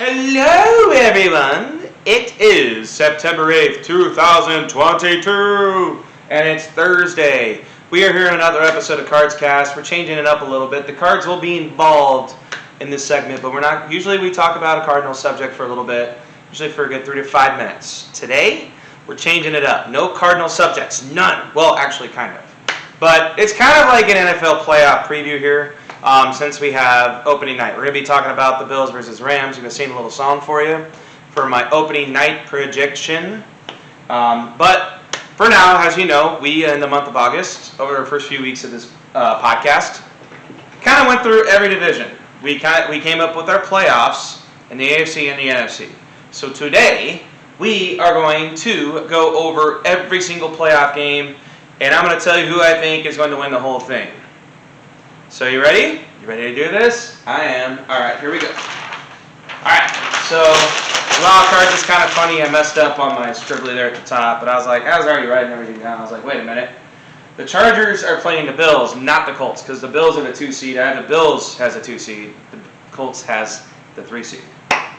Hello, everyone. It is September 8th, 2022, and it's Thursday. We are here in another episode of Cards Cast. We're changing it up a little bit. The cards will be involved in this segment, but we're not. Usually, we talk about a Cardinal subject for a little bit, usually for a good 3 to 5 minutes. Today, we're changing it up. No Cardinal subjects, none. Well, actually, kind of. But it's kind of like an NFL playoff preview here. Since we have opening night, we're going to be talking about the Bills versus Rams. I'm going to sing a little song for you for my opening night prediction. But for now, as you know, we in the month of August, over the first few weeks of this podcast, kind of went through every division. We came up with our playoffs in the AFC and the NFC. So today we are going to go over every single playoff game, and I'm going to tell you who I think is going to win the whole thing. So you ready? You ready to do this? I am. All right, here we go. All right, so wild cards is kind of funny. I messed up on my scribbly there at the top, but I was already writing everything down. I was like, wait a minute. The Chargers are playing the Bills, not the Colts, because the Bills are the 2 seed. I have the Bills has a 2 seed. The Colts has the 3 seed.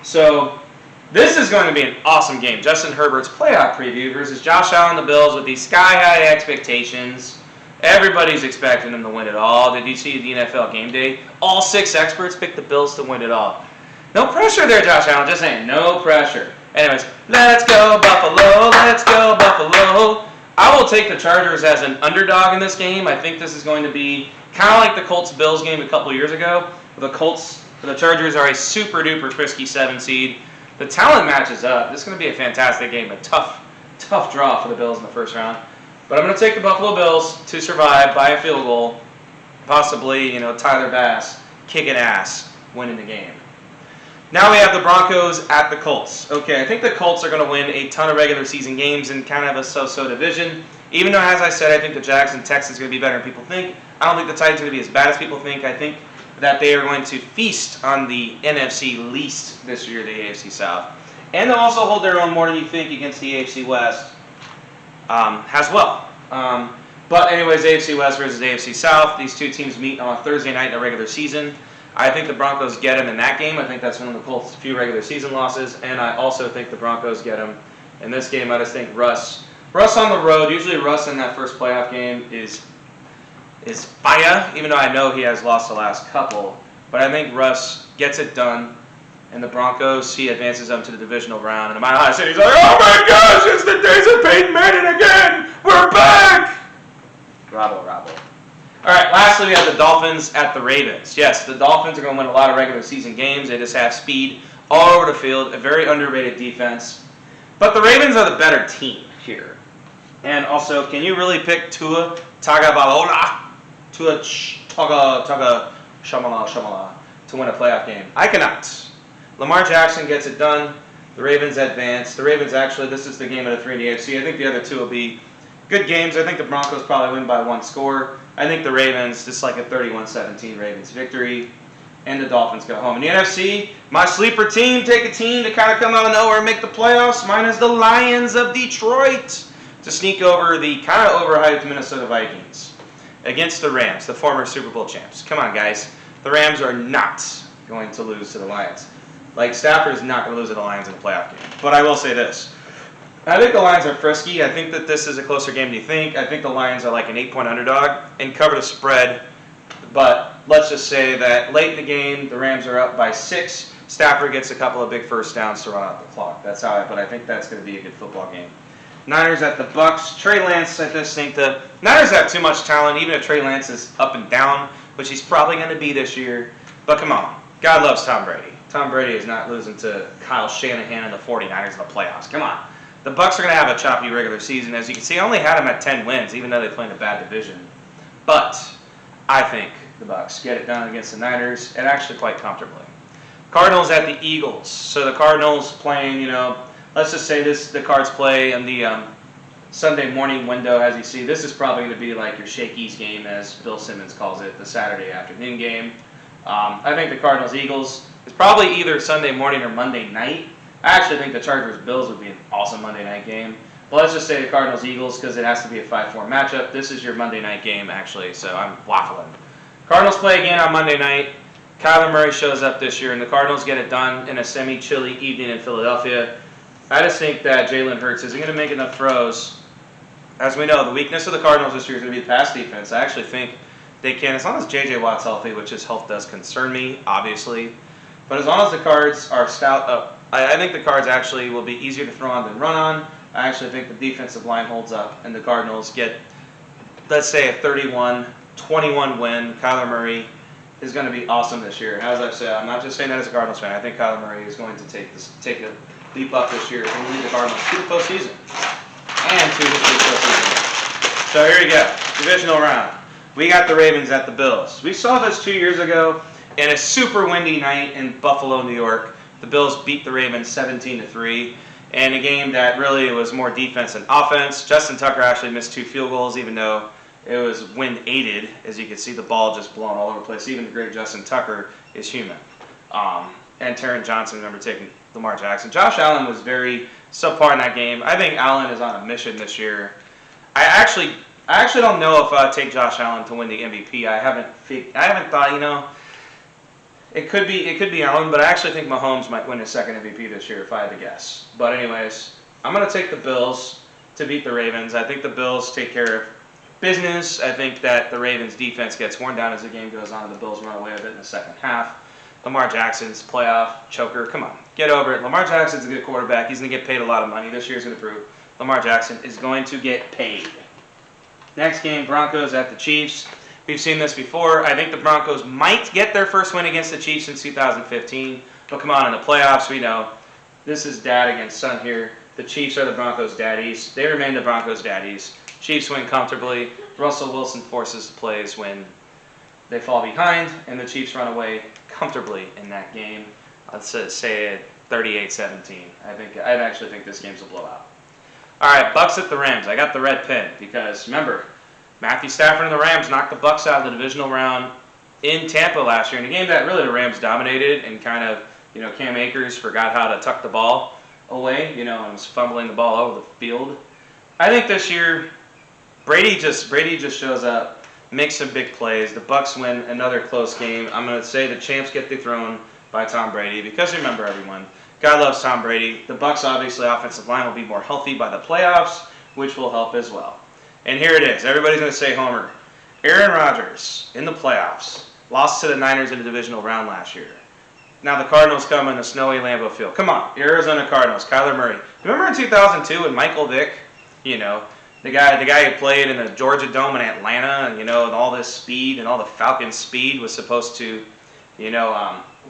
So this is going to be an awesome game. Justin Herbert's playoff preview versus Josh Allen, the Bills, with these sky-high expectations. Everybody's expecting them to win it all. Did you see the NFL game day? All 6 experts picked the Bills to win it all. No pressure there, Josh Allen. Just saying, no pressure. Anyways, let's go Buffalo. Let's go Buffalo. I will take the Chargers as an underdog in this game. I think this is going to be kind of like the Colts-Bills game a couple years ago. The Chargers are a super-duper frisky 7 seed. The talent matches up. This is going to be a fantastic game. A tough draw for the Bills in the first round. But I'm going to take the Buffalo Bills to survive by a field goal, possibly, Tyler Bass kicking ass, winning the game. Now we have the Broncos at the Colts. Okay, I think the Colts are going to win a ton of regular season games in kind of a so-so division. Even though, as I said, I think the Jags and Texans are going to be better than people think. I don't think the Titans are going to be as bad as people think. I think that they are going to feast on the NFC least this year, the AFC South. And they'll also hold their own more than you think against the AFC West. As well. But anyways, AFC West versus AFC South. These two teams meet on a Thursday night in the regular season. I think the Broncos get them in that game. I think that's one of the Colts' few regular season losses. And I also think the Broncos get them in this game. I just think Russ on the road, usually Russ in that first playoff game is fire, even though I know he has lost the last couple. But I think Russ gets it done. And the Broncos, he advances them to the divisional round. And the Mile High City's like, oh my gosh, it's the days of Peyton Manning again! We're back! Rabble. All right, lastly, we have the Dolphins at the Ravens. Yes, the Dolphins are going to win a lot of regular season games. They just have speed all over the field, a very underrated defense. But the Ravens are the better team here. And also, can you really pick Tua Tagovailoa to win a playoff game? I cannot. Lamar Jackson gets it done. The Ravens advance. The Ravens this is the game of the 3 in the AFC. I think the other 2 will be good games. I think the Broncos probably win by 1 score. I think the Ravens, just like a 31-17 Ravens victory. And the Dolphins go home. In the NFC, my sleeper team, take a team to kind of come out of nowhere and make the playoffs. Mine is the Lions of Detroit to sneak over the kind of overhyped Minnesota Vikings against the Rams, the former Super Bowl champs. Come on, guys. The Rams are not going to lose to the Lions. Like, Stafford is not going to lose to the Lions in a playoff game. But I will say this. I think the Lions are frisky. I think that this is a closer game than you think. I think the Lions are like an 8-point underdog and cover the spread. But let's just say that late in the game, the Rams are up by 6. Stafford gets a couple of big first downs to run out the clock. But I think that's going to be a good football game. Niners at the Bucks. Trey Lance, I just think the Niners have too much talent, even if Trey Lance is up and down, which he's probably going to be this year. But come on. God loves Tom Brady. Tom Brady is not losing to Kyle Shanahan and the 49ers in the playoffs. Come on. The Bucs are going to have a choppy regular season. As you can see, I only had them at 10 wins, even though they play in a bad division. But I think the Bucs get it done against the Niners, and actually quite comfortably. Cardinals at the Eagles. So the Cardinals playing, let's just say the Cards play in the Sunday morning window, as you see. This is probably going to be like your Shakey's game, as Bill Simmons calls it, the Saturday afternoon game. I think the Cardinals-Eagles is probably either Sunday morning or Monday night. I actually think the Chargers-Bills would be an awesome Monday night game. But let's just say the Cardinals-Eagles because it has to be a 5-4 matchup. This is your Monday night game, actually, so I'm waffling. Cardinals play again on Monday night. Kyler Murray shows up this year, and the Cardinals get it done in a semi-chilly evening in Philadelphia. I just think that Jalen Hurts isn't going to make enough throws. As we know, the weakness of the Cardinals this year is going to be the pass defense. I actually think they can, as long as J.J. Watt's healthy, which his health does concern me, obviously. But as long as the Cards are stout, I think the Cards actually will be easier to throw on than run on. I actually think the defensive line holds up, and the Cardinals get, let's say, a 31-21 win. Kyler Murray is going to be awesome this year. As I've said, I'm not just saying that as a Cardinals fan. I think Kyler Murray is going to take a leap up this year and lead the Cardinals to the postseason and to history postseason. So here you go, divisional round. We got the Ravens at the Bills. We saw this 2 years ago in a super windy night in Buffalo, New York. The Bills beat the Ravens 17-3 in a game that really was more defense than offense. Justin Tucker actually missed 2 field goals, even though it was wind aided. As you can see, the ball just blown all over the place. Even the great Justin Tucker is human. And Taron Johnson, remember, taking Lamar Jackson. Josh Allen was very subpar in that game. I think Allen is on a mission this year. I actually don't know if I'd take Josh Allen to win the MVP. I haven't thought, it could be Allen, but I actually think Mahomes might win his second MVP this year if I had to guess. But anyways, I'm going to take the Bills to beat the Ravens. I think the Bills take care of business. I think that the Ravens defense gets worn down as the game goes on and the Bills run away with it in the second half. Lamar Jackson's playoff choker. Come on, get over it. Lamar Jackson's a good quarterback. He's going to get paid a lot of money. This year's going to prove Lamar Jackson is going to get paid. Next game, Broncos at the Chiefs. We've seen this before. I think the Broncos might get their first win against the Chiefs since 2015. But come on, in the playoffs, we know this is dad against son here. The Chiefs are the Broncos' daddies. They remain the Broncos' daddies. Chiefs win comfortably. Russell Wilson forces the plays when they fall behind, and the Chiefs run away comfortably in that game. Let's say 38-17. I actually think this game's a blowout. All right, Bucks at the Rams. I got the red pin because, remember, Matthew Stafford and the Rams knocked the Bucks out of the divisional round in Tampa last year in a game that really the Rams dominated and kind of, Cam Akers forgot how to tuck the ball away, and was fumbling the ball over the field. I think this year, Brady just shows up, makes some big plays. The Bucks win another close game. I'm going to say the champs get dethroned by Tom Brady because remember, everyone, God loves Tom Brady. The Bucks obviously offensive line will be more healthy by the playoffs, which will help as well. And here it is. Everybody's going to say homer. Aaron Rodgers in the playoffs lost to the Niners in the divisional round last year. Now the Cardinals come in a snowy Lambeau Field. Come on, Arizona Cardinals, Kyler Murray. Remember in 2002 when Michael Vick, the guy who played in the Georgia Dome in Atlanta, and all this speed and all the Falcons' speed was supposed to,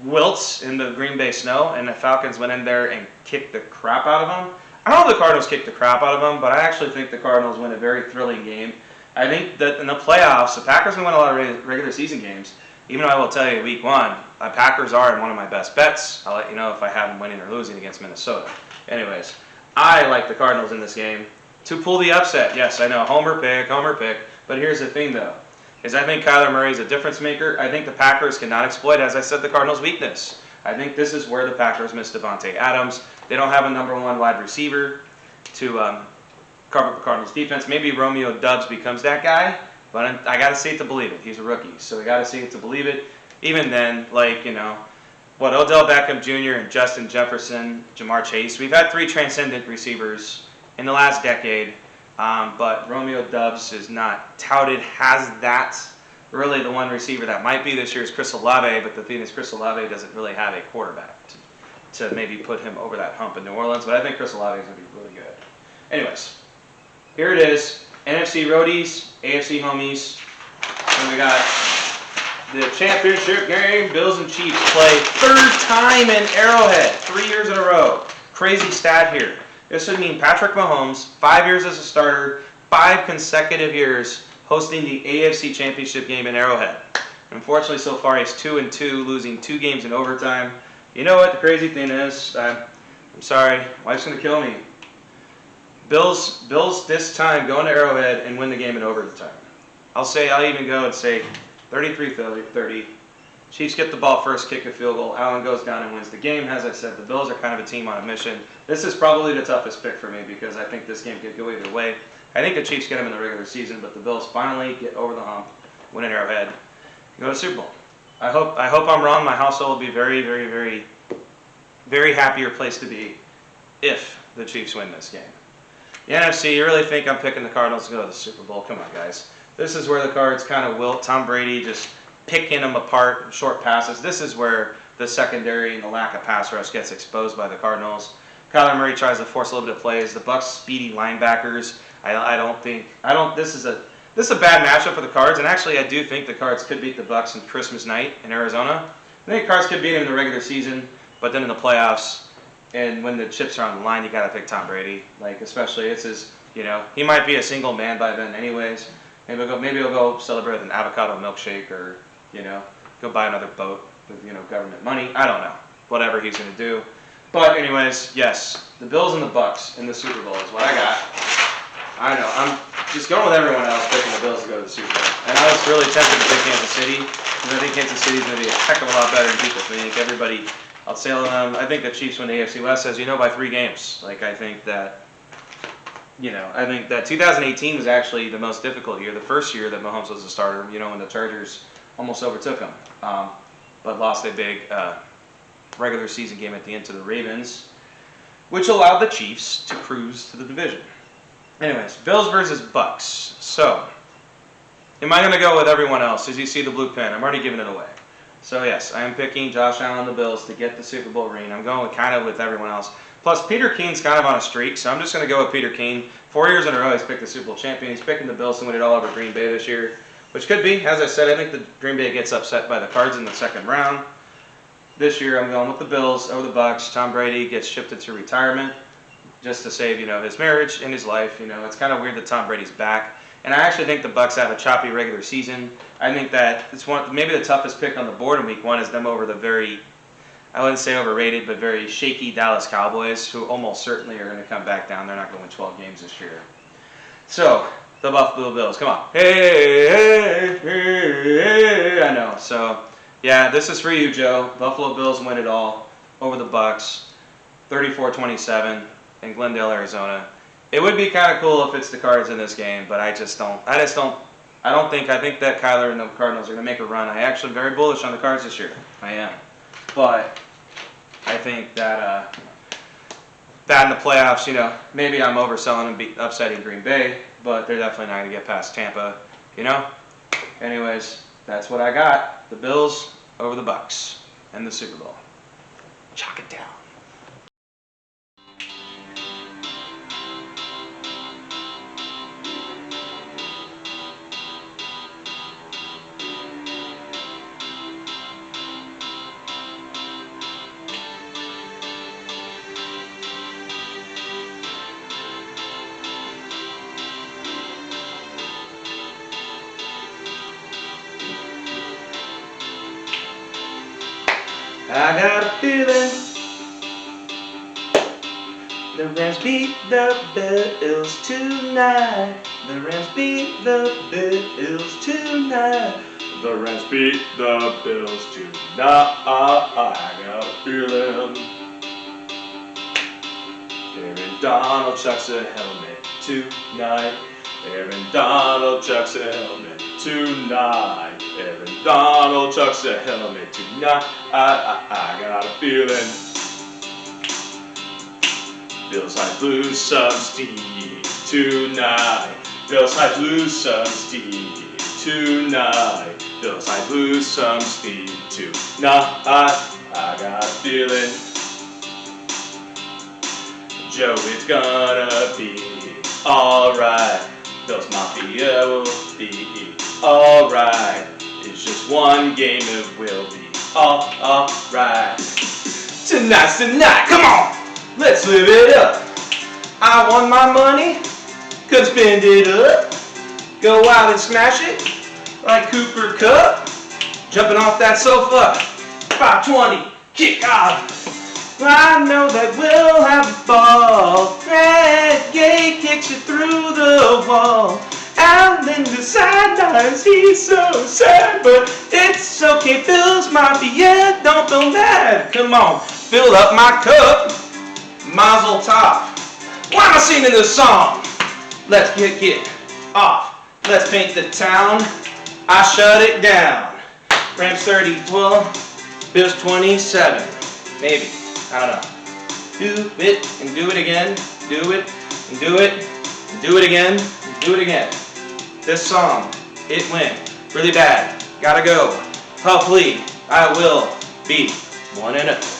wilt in the Green Bay snow, and the Falcons went in there and kicked the crap out of them. I don't know if the Cardinals kicked the crap out of them, but I actually think the Cardinals win a very thrilling game. I think that in the playoffs, the Packers can win a lot of regular season games. Even though I will tell you, week one, the Packers are one of my best bets. I'll let you know if I have them winning or losing against Minnesota. Anyways, I like the Cardinals in this game to pull the upset. Yes, I know, homer pick. But here's the thing, though, is I think Kyler Murray is a difference maker. I think the Packers cannot exploit, as I said, the Cardinals' weakness. I think this is where the Packers miss Devontae Adams. They don't have a number one wide receiver to cover the Cardinals' defense. Maybe Romeo Doubs becomes that guy, but I got to see it to believe it. He's a rookie, so I got to see it to believe it. Even then, Odell Beckham Jr. and Justin Jefferson, Jamar Chase. We've had 3 transcendent receivers in the last decade, but Romeo Doubs is not touted as that. Really, the one receiver that might be this year is Chris Olave, but the thing is Chris Olave doesn't really have a quarterback to maybe put him over that hump in New Orleans, but I think Chris Olave is going to be really good. Anyways, here it is. NFC Roadies, AFC Homies, and we got the championship game. Bills and Chiefs play third time in Arrowhead, 3 years in a row. Crazy stat here. This would mean Patrick Mahomes, 5 years as a starter, 5 consecutive years hosting the AFC Championship game in Arrowhead. Unfortunately, so far he's 2-2, losing 2 games in overtime. You know what the crazy thing is? I'm sorry, wife's gonna kill me. Bills this time go into Arrowhead and win the game in overtime. I'll even go and say 33-30. Chiefs get the ball first, kick a field goal. Allen goes down and wins the game. As I said, the Bills are kind of a team on a mission. This is probably the toughest pick for me because I think this game could go either way. I think the Chiefs get them in the regular season, but the Bills finally get over the hump, win at Arrowhead, and go to the Super Bowl. I hope I'm wrong. My household will be very, very, very, very happier place to be if the Chiefs win this game. The NFC, you really think I'm picking the Cardinals to go to the Super Bowl? Come on, guys. This is where the Cards kind of wilt. Tom Brady just picking them apart, short passes. This is where the secondary and the lack of pass rush gets exposed by the Cardinals. Kyler Murray tries to force a little bit of plays. The Bucs speedy linebackers. This is a bad matchup for the Cards, and actually I do think the Cards could beat the Bucs on Christmas night in Arizona. I think the Cards could beat them in the regular season, but then in the playoffs, and when the chips are on the line, you got to pick Tom Brady. Like, especially it's his, he might be a single man by then anyways. Maybe he'll go celebrate with an avocado milkshake, or go buy another boat with government money. I don't know, whatever he's gonna do. But anyways, yes, the Bills and the Bucs in the Super Bowl is what I got. I know, I'm just going with everyone else picking the Bills to go to the Super Bowl. And I was really tempted to pick Kansas City, because I think Kansas City is going to be a heck of a lot better than people think. Everybody outsailing them. I think the Chiefs win the AFC West, as you know, by 3 games. Like, I think that 2018 was actually the most difficult year. The first year that Mahomes was a starter, when the Chargers almost overtook him, but lost a big regular season game at the end to the Ravens, which allowed the Chiefs to cruise to the division. Anyways, Bills versus Bucs. So, am I going to go with everyone else? As you see the blue pen, I'm already giving it away. So yes, I am picking Josh Allen and the Bills to get the Super Bowl ring. I'm going with everyone else. Plus, Peter Keen's kind of on a streak, so I'm just going to go with Peter Keen. 4 years in a row, he's picked the Super Bowl champion. He's picking the Bills to win it all over Green Bay this year, which could be. As I said, I think the Green Bay gets upset by the Cards in the second round. This year, I'm going with the Bills over the Bucs. Tom Brady gets shifted to retirement just to save, his marriage and his life. It's kind of weird that Tom Brady's back. And I actually think the Bucs have a choppy regular season. I think that it's maybe the toughest pick on the board in Week 1 is them over the very, I wouldn't say overrated, but very shaky Dallas Cowboys, who almost certainly are going to come back down. They're not going to win 12 games this year. So, the Buffalo Bills, come on. Hey, I know. So, yeah, this is for you, Joe. Buffalo Bills win it all over the Bucs, 34-27 in Glendale, Arizona. It would be kind of cool if it's the Cards in this game, but I think that Kyler and the Cardinals are going to make a run. I actually am very bullish on the Cards this year. I am. But I think that in the playoffs, maybe I'm overselling and upsetting Green Bay, but they're definitely not going to get past Tampa, Anyways, that's what I got. The Bills over the Bucs and the Super Bowl. Chalk it down. I got a feeling the Rams beat the Bills tonight. The Rams beat the Bills tonight. The Rams beat the Bills tonight. I got a feeling. Aaron Donald chucks a helmet tonight. Aaron Donald chucks a helmet tonight. Aaron Donald chucks a helmet tonight. I got a feeling. Bills might lose some steam tonight. Bills might lose some steam tonight. Bills might lose some steam tonight. I got a feeling. Joe, it's gonna be alright. Bills Mafia will be alright. It's just one game, it will be alright. Tonight's the night, come on, let's live it up. I won my money, could spend it up. Go out and smash it, like Cooper Kupp. Jumping off that sofa, 520, kick off. I know that we'll have the ball. Red Gay kicks it through the wall. Allen the sidelines, he's so sad, but it's okay. Bills Mafia, don't feel mad. Come on, fill up my cup, Mazel Tov. Why am I singing this song? Let's get off. Let's paint the town. I shut it down. Rams 30. Well, Bills 27. Maybe. I don't know. Do it and do it again. Do it and do it and do it again and do it again. This song, it went really bad. Gotta go. Hopefully, I will be 1-0.